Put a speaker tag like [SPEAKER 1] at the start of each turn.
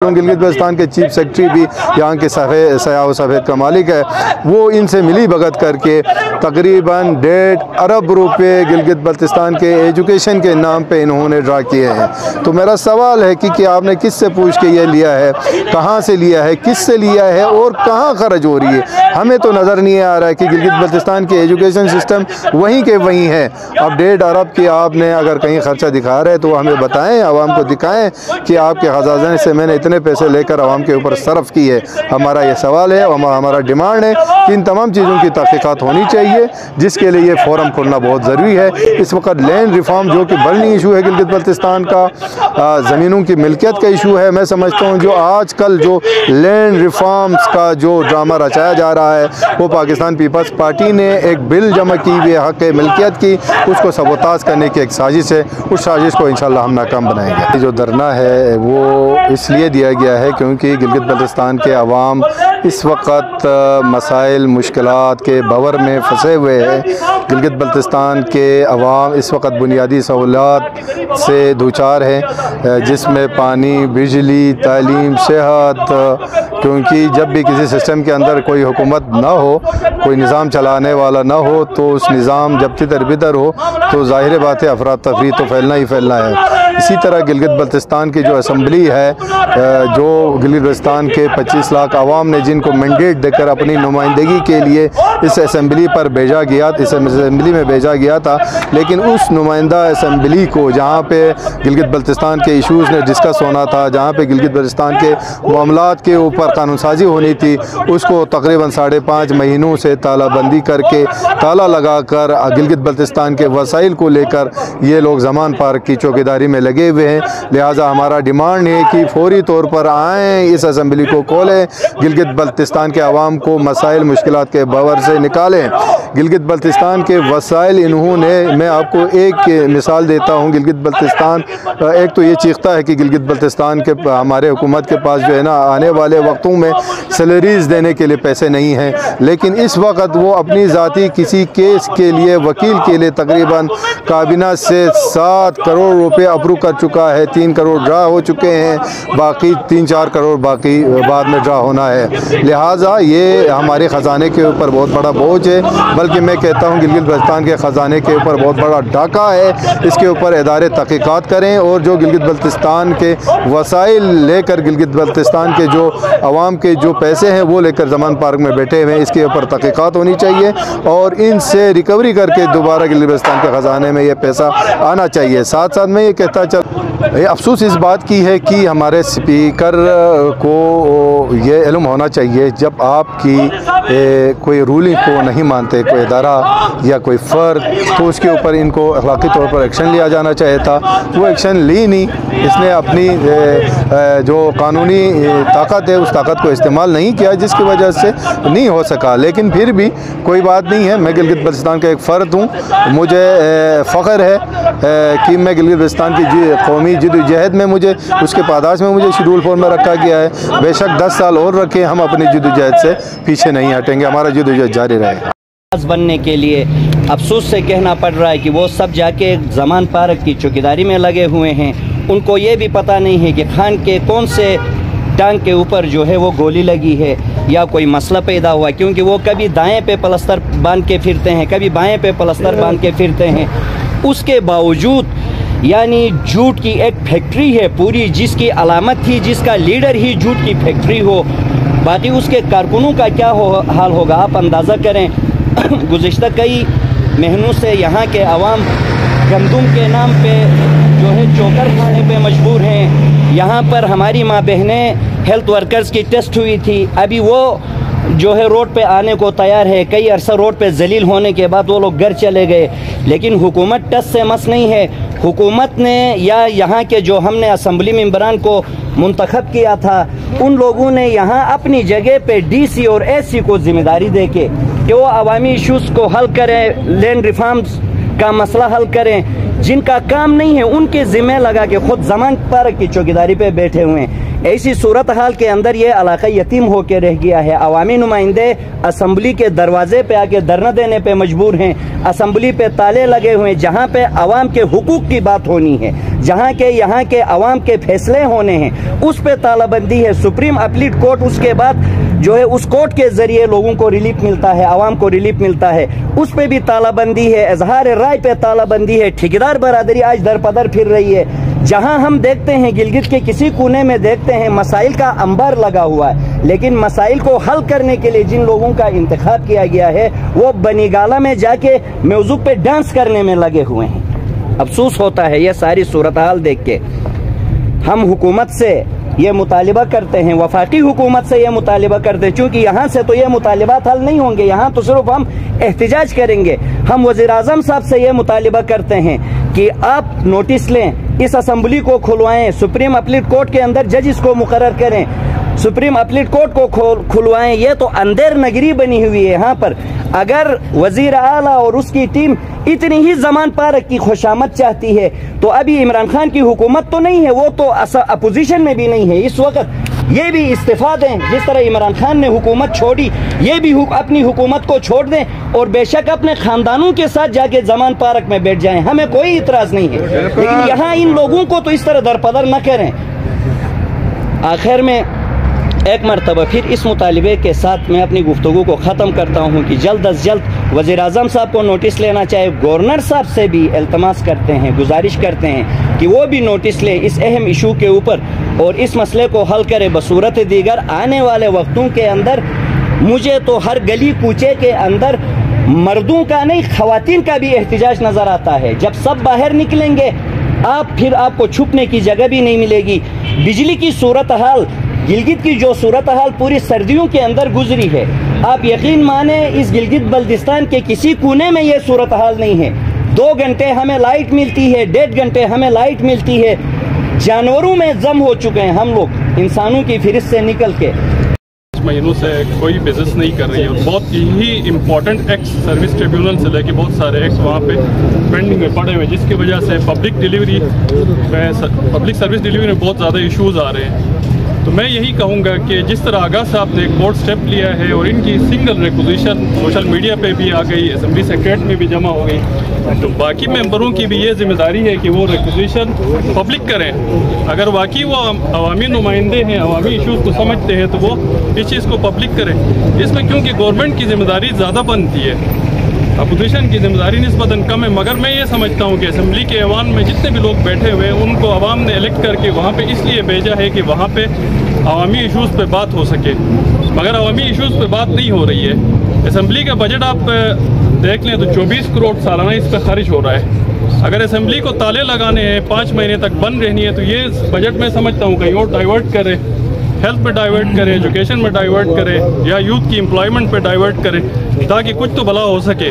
[SPEAKER 1] गिलगित बल्तिस्तान के chief secretary भी यहाँ के सयाह व सफ़ेद का मालिक है, वो इनसे मिली भगत करके तकरीबन 1.5 अरब रुपए गिलगित बल्तिस्तान के एजुकेशन के नाम पे इन्होंने ड्रा किए हैं। तो मेरा सवाल है कि आपने किससे पूछ के ये लिया है, कहाँ से लिया है, किससे लिया है और कहाँ खर्च हो रही है। हमें तो नज़र नहीं आ रहा है कि गिलगित बल्तिस्तान के एजुकेशन सिस्टम वहीं के वहीं है। अब 1.5 अरब की आपने अगर कहीं खर्चा दिखा रहे तो हमें बताएँ, आवाम को दिखाएँ कि आपके खजाने से मैंने इतने पैसे लेकर आवाम के ऊपर सर्फ की है। हमारा ये सवाल है, हमारा डिमांड है कि इन तमाम चीज़ों की तहकीकात होनी चाहिए, जिसके लिए ये फोरम खुलना बहुत ज़रूरी है। इस वक्त लैंड रिफॉर्म जो कि बर्निंग इशू है गिलगित बल्तिस्तान का, ज़मीनों की मिल्कियत का इशू है। मैं समझता हूँ जो आजकल जो लैंड रिफॉर्म्स का जो ड्रामा रचाया जा रहा है वो पाकिस्तान पीपल्स पार्टी ने एक बिल जमा की हुई हक़ मिल्कियत की, उसको सबोताज करने की एक साजिश है। उस साजिश को इंशाल्लाह हम नाकाम बनाएंगे। जो धरना है वो इसलिए दिया गया है क्योंकि गिलगित बल्तिस्तान के अवाम इस वक्त मसाइल मुश्किलात के भंवर में फंसे हुए हैं। गिलगित बल्तिस्तान के अवाम इस वक्त बुनियादी सहूलत से दूचार हैं, जिसमें पानी, बिजली, तालीम, सेहत, क्योंकि जब भी किसी सिस्टम के अंदर कोई हुकूमत ना हो, कोई निज़ाम चलाने वाला ना हो, तो उस निज़ाम जब तितर बितर हो तो ज़ाहिर बात है अफरा तफरी तो फैलना ही फैलना है। इसी तरह गिलगित बल्तिस्तान की जो असम्बली है, जो गिलगित बल्तिस्तान के 25 लाख आवाम ने जिनको मैंडेट देकर अपनी नुमाइंदगी के लिए इस असम्बली पर भेजा गया, इस असम्बली में भेजा गया था, लेकिन उस नुमाइंदा असम्बली को जहाँ पे गिलगित बल्तिस्तान के इशूज़ ने डिस्कस होना था, जहाँ पे गिलगित बल्तिस्तान के मामलात के ऊपर कानून साजी होनी थी, उसको तकरीबन 5.5 महीनों से तालाबंदी करके ताला लगाकर गिलगित बल्तिस्तान के वसाइल को लेकर ये लोग ज़मान पार्क की चौकीदारी में लगे हुए हैं। लिहाजा हमारा डिमांड है कि फौरी तौर पर आएँ, इस असम्बली को खोलें, गिलगित बल्तिस्तान के अवाम को मसाइल मुश्किलात के भंवर से निकालें। गिलगित बल्तिस्तान के वसाइल इन्होंने, मैं आपको एक मिसाल देता हूँ। गिलगित बल्तिस्तान एक तो ये चीखता है कि गिलगित बल्तिस्तान के हमारे हुकूमत के पास जो है ना आने वाले वक्तों में सैलरीज़ देने के लिए पैसे नहीं हैं, लेकिन इस वक्त वो अपनी ज़ाती किसी केस के लिए वकील के लिए तकरीबन काबीना से 7 करोड़ रुपए अप्रूव कर चुका है। 3 करोड़ ड्रा हो चुके हैं, बाकी 3-4 करोड़ बाकी बाद में ड्रा होना है। लिहाजा ये हमारे ख़जाने के ऊपर बहुत बड़ा बोझ है, बल्कि मैं कहता हूँ गिलगित बल्तिस्तान के ख़जाने के ऊपर बहुत बड़ा डाका है। इसके ऊपर इदारे तहक़ीक़ात करें और जो गिलगित बल्तिस्तान के वसाइल लेकर गिलगित बल्तिस्तान के जो अवाम के जो पैसे हैं वो लेकर ज़मान पार्क में बैठे हुए हैं, इसके ऊपर तहक़ीक़ात होनी चाहिए और इनसे रिकवरी करके दोबारा गिलगित बल्तिस्तान के ख़जाने में ये पैसा आना चाहिए। साथ साथ में ये कहता चल, अफसोस इस बात की है कि हमारे स्पीकर को ये इल्म होना चाहिए, जब आपकी कोई रूलिंग को नहीं मानते कोई इदारा या कोई फ़र्द, तो उसके ऊपर इनको अखलाकी तौर पर एक्शन लिया जाना चाहिए था। वो एक्शन ली नहीं, इसने अपनी जो कानूनी ताकत है उस ताकत को इस्तेमाल नहीं किया, जिसकी वजह से नहीं हो सका। लेकिन फिर भी कोई बात नहीं है, मैं गिलगित बल्तिस्तान का एक फ़र्द हूँ, मुझे फ़ख्र है कि मैं गिलगित बल्तिस्तान की कौमी जदोजहद में मुझे उसके पादाश में मुझे शेड्यूल 4 में रखा गया है। बेशक 10 साल और रखें, हम अपनी जदोजहद से पीछे नहीं हटेंगे, हमारा जदोजहद जारी रहेगा।
[SPEAKER 2] बनने के लिए अफसोस से कहना पड़ रहा है कि वो सब जाके ज़मान पार्क की चौकीदारी में लगे हुए हैं। उनको ये भी पता नहीं है कि खान के कौन से टांग के ऊपर जो है वो गोली लगी है या कोई मसला पैदा हुआ, क्योंकि वो कभी दाएं पे प्लास्टर बांध के फिरते हैं, कभी बाएं पे प्लास्टर बांध के फिरते हैं। उसके बावजूद यानी झूठ की एक फैक्ट्री है पूरी, जिसकी अलामत ही, जिसका लीडर ही झूठ की फैक्ट्री हो, बाकी उसके कारकुनों का क्या हाल होगा आप अंदाज़ा करें। गुज़िश्ता कई महीनों से यहाँ के अवाम गंदुम के नाम पे जो है चोकर खाने पे मजबूर हैं। यहाँ पर हमारी माँ बहनें हेल्थ वर्कर्स की टेस्ट हुई थी, अभी वो जो है रोड पे आने को तैयार है। कई अरसा रोड पे जलील होने के बाद वो लोग घर चले गए, लेकिन हुकूमत टस से मस नहीं है। हुकूमत ने या यहाँ के जो हमने असम्बली मेंबरान को मुंतखब किया था, उन लोगों ने यहाँ अपनी जगह पे DC और SC को जिम्मेदारी दे के कि वो अवामी इशूज़ को हल करें, लैंड रिफॉर्म्स का मसला हल करें। जिनका काम नहीं है उनके जिम्मे लगा के खुद जमानत पार्क की चौकीदारी पे बैठे हुए हैं। ऐसी सूरत हाल के अंदर ये इलाका यतीम होकर रह गया है। अवामी नुमाइंदे असम्बली के दरवाजे पे आके धरना देने पे मजबूर हैं। असम्बली पे ताले लगे हुए हैं, जहाँ पे अवाम के हुकूक की बात होनी है, जहाँ के यहाँ के अवाम के फैसले होने हैं, उस पे तालाबंदी है। सुप्रीम अपील कोर्ट उसके बाद जो है उस कोर्ट के जरिए लोगों को रिलीफ मिलता है, अवाम को रिलीफ मिलता है, उस पे भी तालाबंदी है। इजहार राय पे तालाबंदी है। ठेकेदार बरादरी आज दरपदर फिर रही है। जहां हम देखते हैं गिलगित के किसी कोने में देखते हैं मसाइल का अंबार लगा हुआ है, लेकिन मसाइल को हल करने के लिए जिन लोगों का इंतखाब किया गया है वो बनीगाला में जाके म्यूजिक पे डांस करने में लगे हुए हैं। अफसोस होता है यह सारी सूरत हाल देख के। हम हुकूमत से ये मुतालिबा करते हैं, वफाकी हुकूमत से ये मुतालिबा करते हैं, क्योंकि यहाँ से तो ये मुतालिबात हल नहीं होंगे, यहाँ तो सिर्फ हम एहतिजाज करेंगे। हम वज़ीर आज़म साहब से ये मुतालिबा करते हैं कि आप नोटिस लें, इस असम्बली को खुलवाएं, सुप्रीम अपील कोर्ट के अंदर जजिस को मुकर्रर करें, सुप्रीम अपील कोर्ट को खुलवाएं। ये तो अंधेर नगरी बनी हुई है यहाँ पर। अगर वजीर आला और उसकी टीम इतनी ही जमान पार्क की खुशामद चाहती है तो अभी इमरान खान की हुकूमत तो नहीं है, वो तो अपोजिशन में भी नहीं है इस वक्त। ये भी इस्तीफा दें, जिस तरह इमरान खान ने हुकूमत छोड़ी ये भी अपनी हुकूमत को छोड़ दें और बेशक अपने खानदानों के साथ जाके जमान पार्क में बैठ जाएं, हमें कोई इतराज नहीं है, लेकिन यहाँ इन लोगों को तो इस तरह दरपदर न करें। आखिर में एक मरतबा फिर इस मुतालिबे के साथ मैं अपनी गुफ्तगू को ख़त्म करता हूँ कि जल्द अज जल्द वज़ीर आज़म साहब को नोटिस लेना चाहिए। गवर्नर साहब से भी इल्तमास करते हैं, गुजारिश करते हैं कि वो भी नोटिस ले इस अहम इशू के ऊपर और इस मसले को हल करे। बसूरत दीगर आने वाले वक्तों के अंदर मुझे तो हर गली कूचे के अंदर मर्दों का नहीं ख़वातीन का भी एहतिजाज नज़र आता है। जब सब बाहर निकलेंगे फिर आपको छुपने की जगह भी नहीं मिलेगी। बिजली की सूरत हाल, गिलगित की जो सूरत हाल पूरी सर्दियों के अंदर गुजरी है, आप यकीन माने इस गिलगित बल्दिस्तान के किसी कोने में ये सूरत हाल नहीं है। 2 घंटे हमें लाइट मिलती है, 1.5 घंटे हमें लाइट मिलती है। जानवरों में जम हो चुके हैं हम लोग इंसानों की फिरिस्त से निकल के।
[SPEAKER 3] महीनों से कोई बिजनेस नहीं कर रही है। बहुत ही इम्पोर्टेंट एक्ट सर्विस ट्रिब्यूनल से लेके बहुत सारे एक्ट वहाँ पे पेंडिंग में पड़े हुए, जिसकी वजह से पब्लिक सर्विस डिलीवरी में बहुत ज़्यादा इश्यूज आ रहे हैं। तो मैं यही कहूँगा कि जिस तरह आगा साहब ने एक बोर्ड स्टेप लिया है और इनकी सिंगल रिक्विजिशन सोशल मीडिया पे भी आ गई, असेंबली सेक्रेटरी में भी जमा हो गई, तो बाकी मेंबरों की भी ये जिम्मेदारी है कि वो रिक्विजिशन पब्लिक करें। अगर वाकई वो अवामी नुमाइंदे हैं, अवामी इश्यूज़ को समझते हैं, तो वो इस चीज़ को पब्लिक करें। इसमें क्योंकि गवर्नमेंट की जिम्मेदारी ज़्यादा बनती है, अपोजिशन की जिम्मेदारी निस्बतन कम है। मगर मैं ये समझता हूँ कि असेंबली के ऐवान में जितने भी लोग बैठे हुए हैं उनको आवाम ने इलेक्ट करके वहाँ पे इसलिए भेजा है कि वहाँ पे अवामी इश्यूज़ पे बात हो सके, मगर अवामी इश्यूज़ पे बात नहीं हो रही है। असेंबली का बजट आप देख लें तो 24 करोड़ सालाना इस पर खर्च हो रहा है। अगर असेंबली को ताले लगाने हैं, 5 महीने तक बंद रहनी है, तो ये बजट में समझता हूँ कहीं और डाइवर्ट करें, हेल्थ पे डाइवर्ट करें, एजुकेशन में डाइवर्ट करें या यूथ की एम्प्लॉयमेंट पे डाइवर्ट करें, ताकि कुछ तो भला हो सके।